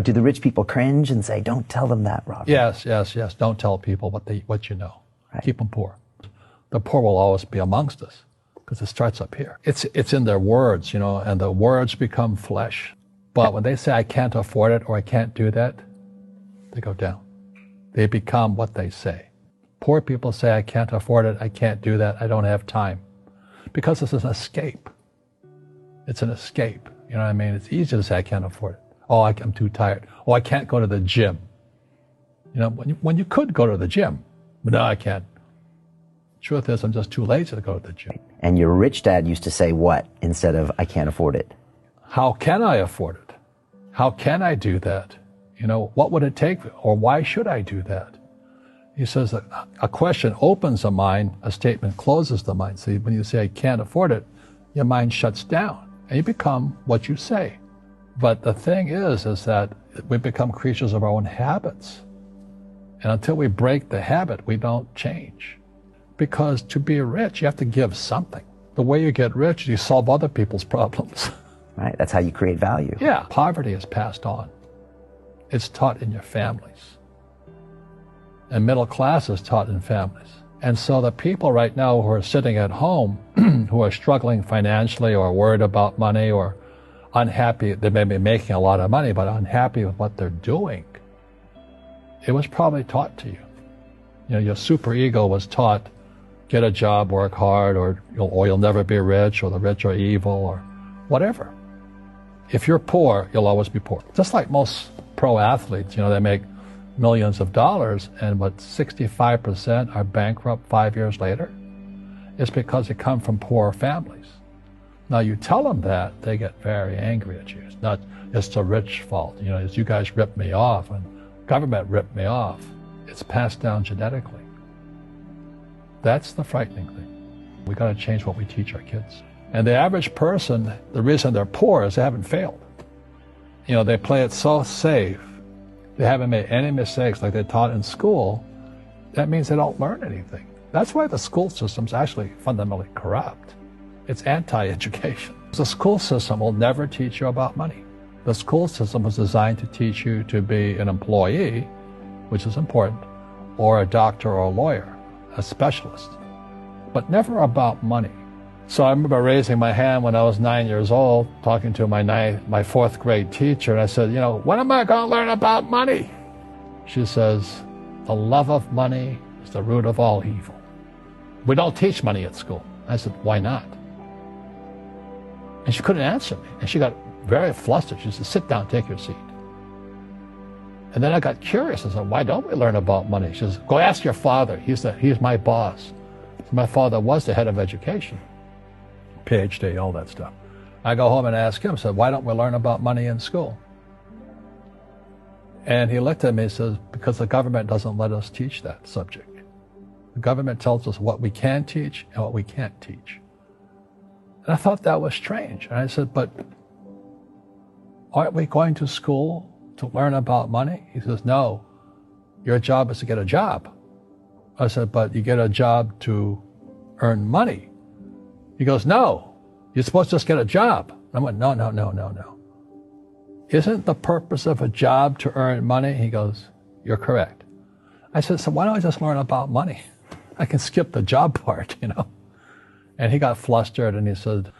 Do the rich people cringe and say, don't tell them that, Robert? Yes. Don't tell people what you know. Right. Keep them poor. The poor will always be amongst us because it starts up here. It's in their words, and the words become flesh. But when they say, I can't afford it or I can't do that, they go down. They become what they say. Poor people say, I can't afford it, I can't do that, I don't have time. Because it's an escape. It's an escape. You know what I mean? It's easy to say, I can't afford it. Oh, I'm too tired. Oh, I can't go to the gym. When you could go to the gym. But no, I can't. Truth is, I'm just too lazy to go to the gym. And your rich dad used to say what instead of, I can't afford it? How can I afford it? How can I do that? What would it take? Or why should I do that? He says a question opens the mind, a statement closes the mind. See, when you say, I can't afford it, your mind shuts down and you become what you say. But the thing is that we become creatures of our own habits. And until we break the habit, we don't change. Because to be rich, you have to give something. The way you get rich, you solve other people's problems. Right, that's how you create value. Yeah, poverty is passed on. It's taught in your families. And middle class is taught in families. And so the people right now who are sitting at home, who are struggling financially or worried about money or unhappy, they may be making a lot of money, but unhappy with what they're doing, it was probably taught to you. Your superego was taught, get a job, work hard, or you'll never be rich, or the rich are evil, or whatever. If you're poor, you'll always be poor. Just like most pro athletes, they make millions of dollars, and 65% are bankrupt 5 years later. It's because they come from poor families. Now you tell them that, they get very angry at you. It's not, it's the rich fault. It's you guys ripped me off, and government ripped me off. It's passed down genetically. That's the frightening thing. We got to change what we teach our kids. And the average person, the reason they're poor is they haven't failed. They play it so safe. They haven't made any mistakes like they're taught in school. That means they don't learn anything. That's why the school system's actually fundamentally corrupt. It's anti-education. The school system will never teach you about money. The school system was designed to teach you to be an employee, which is important, or a doctor or a lawyer, a specialist, but never about money. So I remember raising my hand when I was 9 years old, talking to my fourth grade teacher, and I said, when am I going to learn about money? She says, the love of money is the root of all evil. We don't teach money at school. I said, why not? And she couldn't answer me, and she got very flustered. She said, sit down, take your seat. And then I got curious. I said, why don't we learn about money? She says, go ask your father. He's my boss. My father was the head of education. PhD, all that stuff. I go home and ask him, said, why don't we learn about money in school? And he looked at me and says, because the government doesn't let us teach that subject. The government tells us what we can teach and what we can't teach. And I thought that was strange. And I said, but aren't we going to school to learn about money? He says, no, your job is to get a job. I said, but you get a job to earn money. He goes, no, you're supposed to just get a job. I went, no. Isn't the purpose of a job to earn money? He goes, you're correct. I said, so why don't I just learn about money? I can skip the job part, And he got flustered and he said,